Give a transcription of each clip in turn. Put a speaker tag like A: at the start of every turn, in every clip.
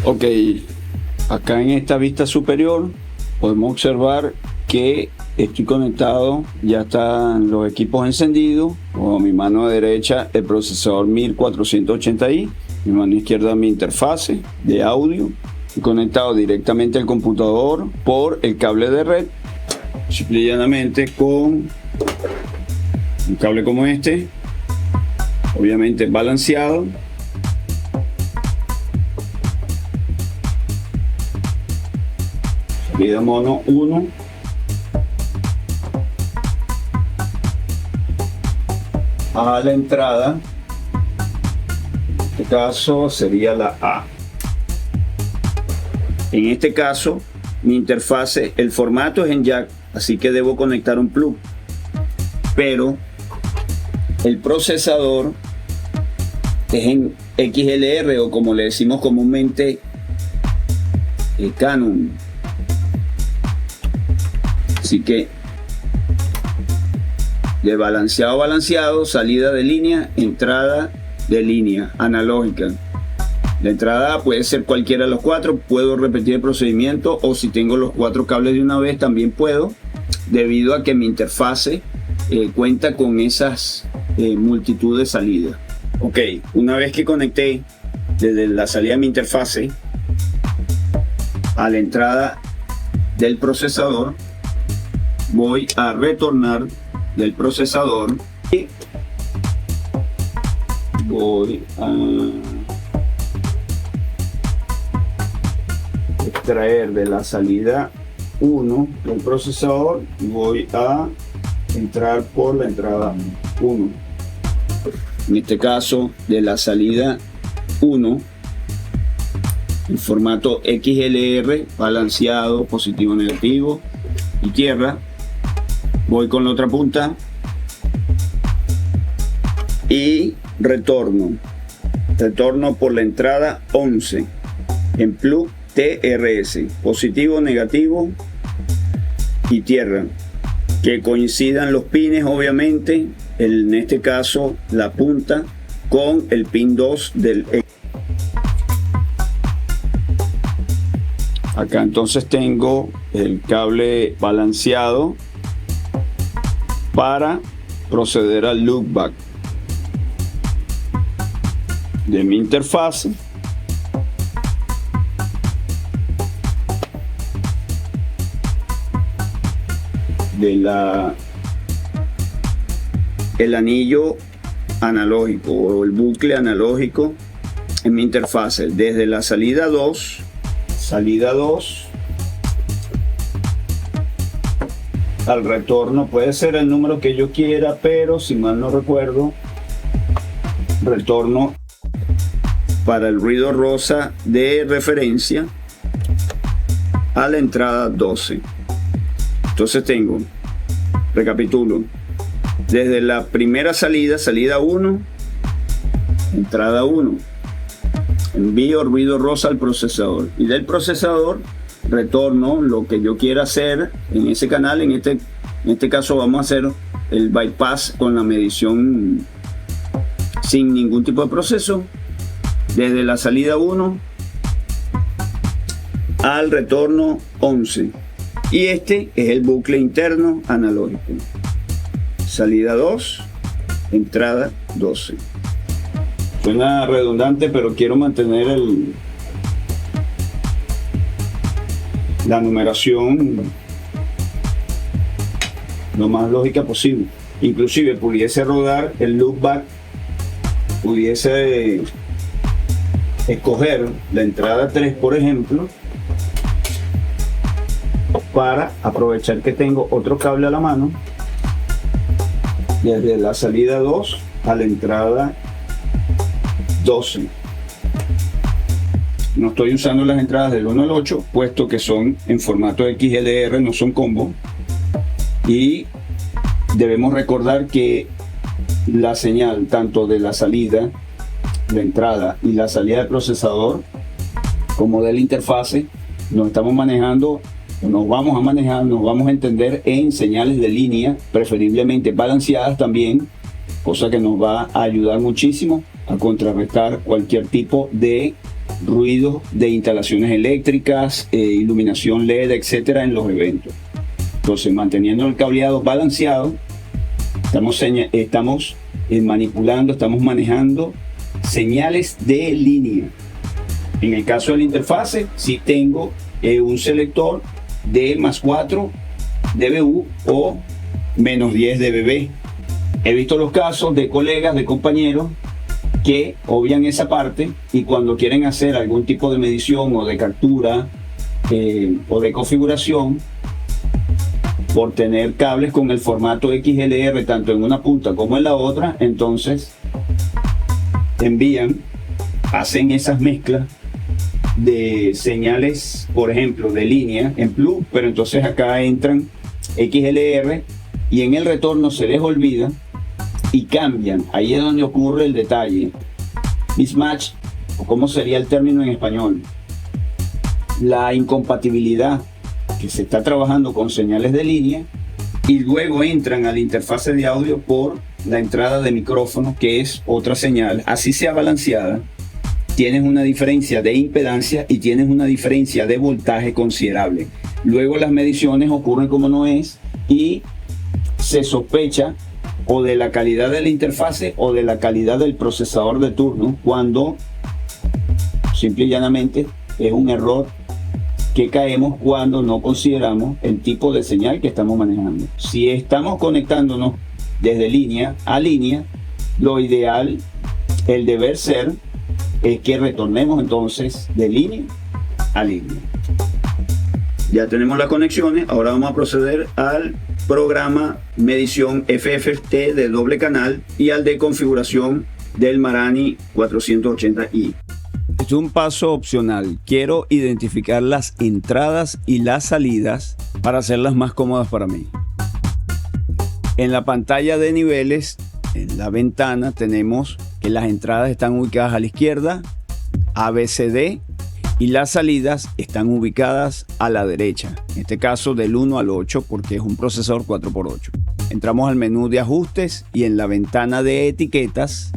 A: Ok, acá en esta vista superior podemos observar que estoy conectado, ya están los equipos encendidos. Con mi mano derecha el procesador 1480i, mi mano izquierda mi interfase de audio, y conectado directamente al computador por el cable de red, simple y llanamente con un cable como este, obviamente balanceado. Salida mono 1, a la entrada, en este caso sería la A. En este caso mi interfase, el formato es en jack, así que debo conectar un plug, pero el procesador es en XLR, o como le decimos comúnmente, Canon. Así que de balanceado a balanceado, salida de línea, entrada de línea analógica. La entrada puede ser cualquiera de los cuatro, puedo repetir el procedimiento, o si tengo los cuatro cables de una vez también puedo, debido a que mi interfase cuenta con esas multitud de salidas. Ok, una vez que conecté desde la salida de mi interfase a la entrada del procesador, voy a retornar del procesador y voy a extraer de la salida 1 del procesador, voy a entrar por la entrada 1. En este caso, de la salida 1, en formato XLR, balanceado, positivo, negativo y tierra, voy con la otra punta y retorno por la entrada 11 en plug TRS, positivo, negativo y tierra, que coincidan los pines, obviamente, en este caso la punta con el pin 2 del acá. Entonces tengo el cable balanceado para proceder al loopback de mi interfase. El anillo analógico o el bucle analógico en mi interfase, desde la salida 2 al retorno. Puede ser el número que yo quiera, pero si mal no recuerdo, retorno para el ruido rosa de referencia a la entrada 12. Entonces tengo, recapitulo, desde la primera salida 1, entrada 1, envío ruido rosa al procesador, y del procesador retorno lo que yo quiera hacer en ese canal. En este caso vamos a hacer el bypass con la medición sin ningún tipo de proceso, desde la salida 1 al retorno 11, y este es el bucle interno analógico. Salida 2, entrada 12. Suena redundante, pero quiero mantener la numeración lo más lógica posible. Inclusive pudiese rodar el loopback, pudiese escoger la entrada 3, por ejemplo, para aprovechar que tengo otro cable a la mano, desde la salida 2 a la entrada 12. No estoy usando las entradas del 1 al 8, puesto que son en formato XLR, no son combo. Y debemos recordar que la señal, tanto de la salida, la entrada y la salida del procesador, como de la interfase, nos estamos manejando, nos vamos a entender en señales de línea, preferiblemente balanceadas también, cosa que nos va a ayudar muchísimo a contrarrestar cualquier tipo de ruido de instalaciones eléctricas, iluminación LED, etcétera, en los eventos. Entonces, manteniendo el cableado balanceado, estamos manipulando, estamos manejando señales de línea. En el caso de la interfase, si tengo un selector de +4 dBu o -10 dBb. He visto los casos de colegas, de compañeros que obvian esa parte y cuando quieren hacer algún tipo de medición o de captura o de configuración, por tener cables con el formato XLR tanto en una punta como en la otra, entonces hacen esas mezclas de señales, por ejemplo, de línea en plus, pero entonces acá entran XLR y en el retorno se les olvida y cambian. Ahí es donde ocurre el detalle. Mismatch, o cómo sería el término en español, la incompatibilidad que se está trabajando con señales de línea y luego entran a la interfase de audio por la entrada de micrófono, que es otra señal. Así sea balanceada, tienes una diferencia de impedancia y tienes una diferencia de voltaje considerable. Luego las mediciones ocurren como no es y se sospecha o de la calidad de la interfase o de la calidad del procesador de turno, cuando simple y llanamente es un error que caemos cuando no consideramos el tipo de señal que estamos manejando. Si estamos conectándonos desde línea a línea, lo ideal, el deber ser, es que retornemos entonces de línea a línea. Ya tenemos las conexiones, ahora vamos a proceder al programa medición FFT de doble canal y al de configuración del Marani 480i. Es un paso opcional. Quiero identificar las entradas y las salidas para hacerlas más cómodas para mí. En la pantalla de niveles, en la ventana, tenemos que las entradas están ubicadas a la izquierda, ABCD, y las salidas están ubicadas a la derecha. En este caso del 1 al 8 porque es un procesador 4x8. Entramos al menú de ajustes y en la ventana de etiquetas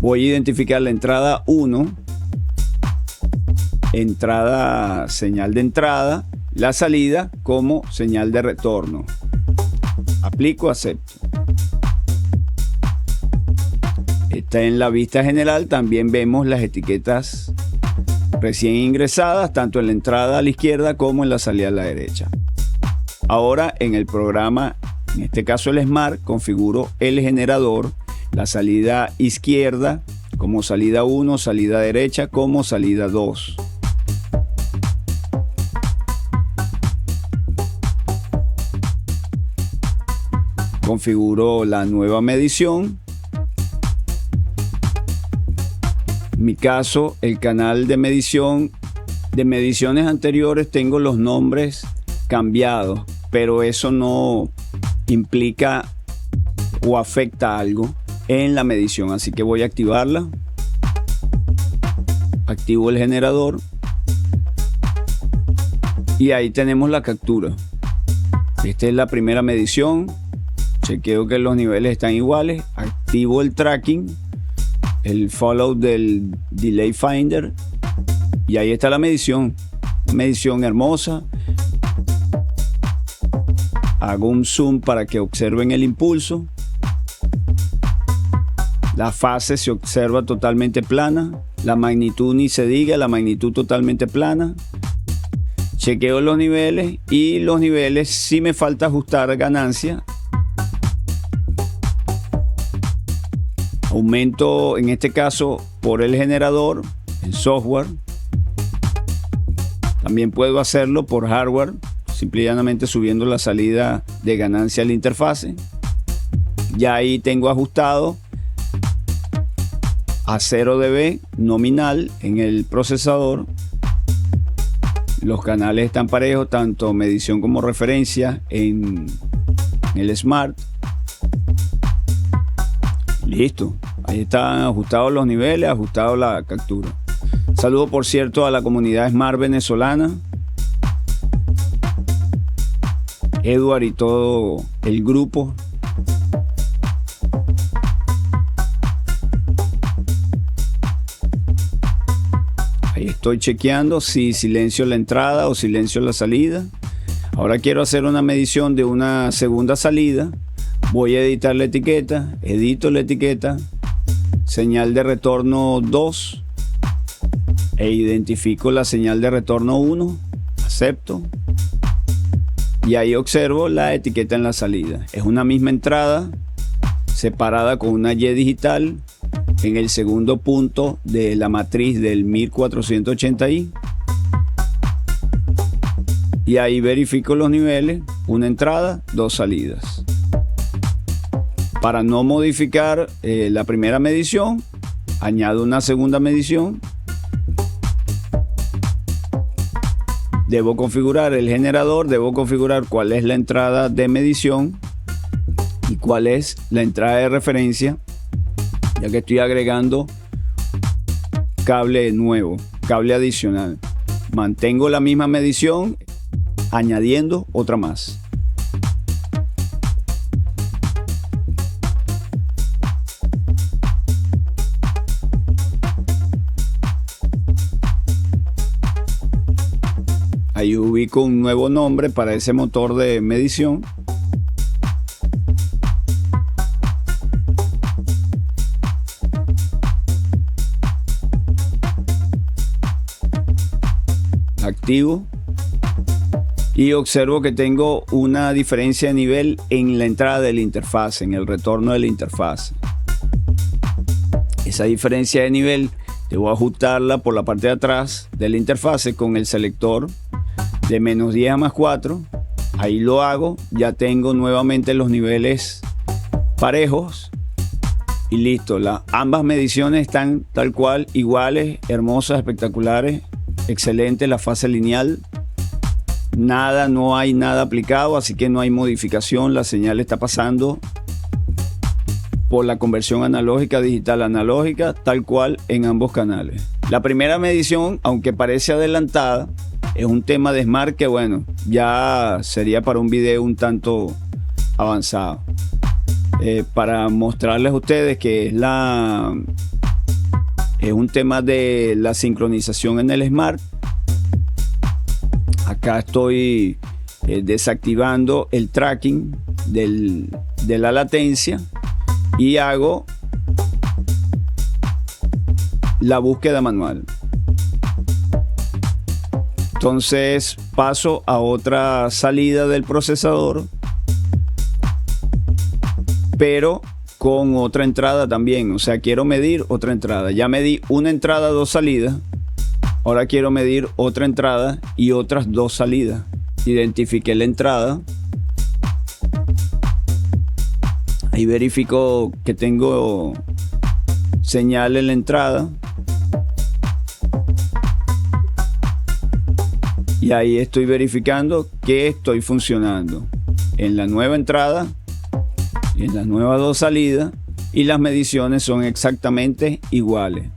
A: voy a identificar la entrada 1, señal de entrada, la salida como señal de retorno. Aplico, acepto. Está en la vista general, también vemos las etiquetas recién ingresadas, tanto en la entrada a la izquierda como en la salida a la derecha. Ahora en el programa, en este caso el Smart, configuro el generador, la salida izquierda como salida 1, salida derecha como salida 2. Configuro la nueva medición. En mi caso, el canal de medición de mediciones anteriores tengo los nombres cambiados, pero eso no implica o afecta algo en la medición, así que voy a activarla. Activo el generador y ahí tenemos la captura. Esta es la primera medición. Chequeo que los niveles están iguales. Activo el tracking, el follow del delay finder y ahí está la medición. Una medición hermosa. Hago un zoom para que observen el impulso. La fase se observa totalmente plana. La magnitud ni se diga, la magnitud totalmente plana. Chequeo los niveles y los niveles, si me falta ajustar ganancia, aumento en este caso por el generador, el software. También puedo hacerlo por hardware, simplemente subiendo la salida de ganancia a la interfase. Ya ahí tengo ajustado a 0 dB nominal en el procesador. Los canales están parejos, tanto medición como referencia en el Smart. Listo, ahí están ajustados los niveles, ajustado la captura. Saludo por cierto a la comunidad Smart venezolana, Edward y todo el grupo. estoy chequeando si silencio la entrada o silencio la salida. Ahora quiero hacer una medición de una segunda salida. Voy a editar la etiqueta, edito la etiqueta, señal de retorno 2 e identifico la señal de retorno 1, acepto y ahí observo la etiqueta en la salida. Es una misma entrada separada con una Y digital en el segundo punto de la matriz del 1480i y ahí verifico los niveles, una entrada, dos salidas. Para no modificar la primera medición, añado una segunda medición. Debo configurar el generador, debo configurar cuál es la entrada de medición y cuál es la entrada de referencia, ya que estoy agregando cable nuevo, cable adicional. Mantengo la misma medición, añadiendo otra más. Ahí ubico un nuevo nombre para ese motor de medición. Activo. Y observo que tengo una diferencia de nivel en la entrada de la interfaz, en el retorno de la interfaz. Esa diferencia de nivel debo ajustarla por la parte de atrás de la interfaz con el selector de -10 a +4. Ahí lo hago, ya tengo nuevamente los niveles parejos y listo. Ambas mediciones están tal cual, iguales, hermosas, espectaculares, excelente la fase lineal. No hay nada aplicado, así que no hay modificación. La señal está pasando por la conversión analógica digital analógica, tal cual en ambos canales. La primera medición, aunque parece adelantada, es un tema de Smart que bueno, ya sería para un video un tanto avanzado. Para mostrarles a ustedes que es un tema de la sincronización en el Smart. Acá estoy desactivando el tracking de la latencia y hago la búsqueda manual. Entonces paso a otra salida del procesador, pero con otra entrada también. O sea, quiero medir otra entrada. Ya medí una entrada, dos salidas. Ahora quiero medir otra entrada y otras dos salidas. Identifiqué la entrada. Ahí verifico que tengo señal en la entrada. Y ahí estoy verificando que estoy funcionando en la nueva entrada y en las nuevas dos salidas. Y las mediciones son exactamente iguales.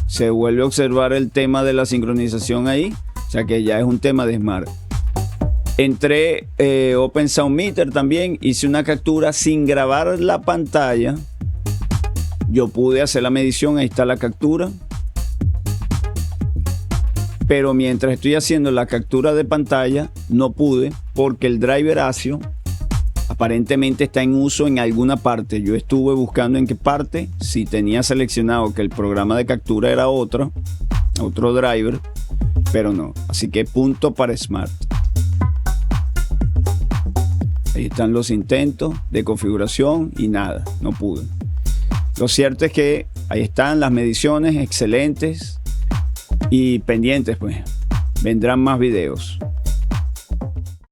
A: Se vuelve a observar el tema de la sincronización ahí, o sea que ya es un tema de Smart. Entré Open Sound Meter también, hice una captura sin grabar la pantalla. Yo pude hacer la medición, ahí está la captura. Pero mientras estoy haciendo la captura de pantalla, no pude porque el driver ASIO aparentemente está en uso en alguna parte. Yo estuve buscando en qué parte, si tenía seleccionado que el programa de captura era otro driver, pero no. Así que punto para Smart. Ahí están los intentos de configuración y nada, no pude. Lo cierto es que ahí están las mediciones excelentes y pendientes, pues vendrán más videos.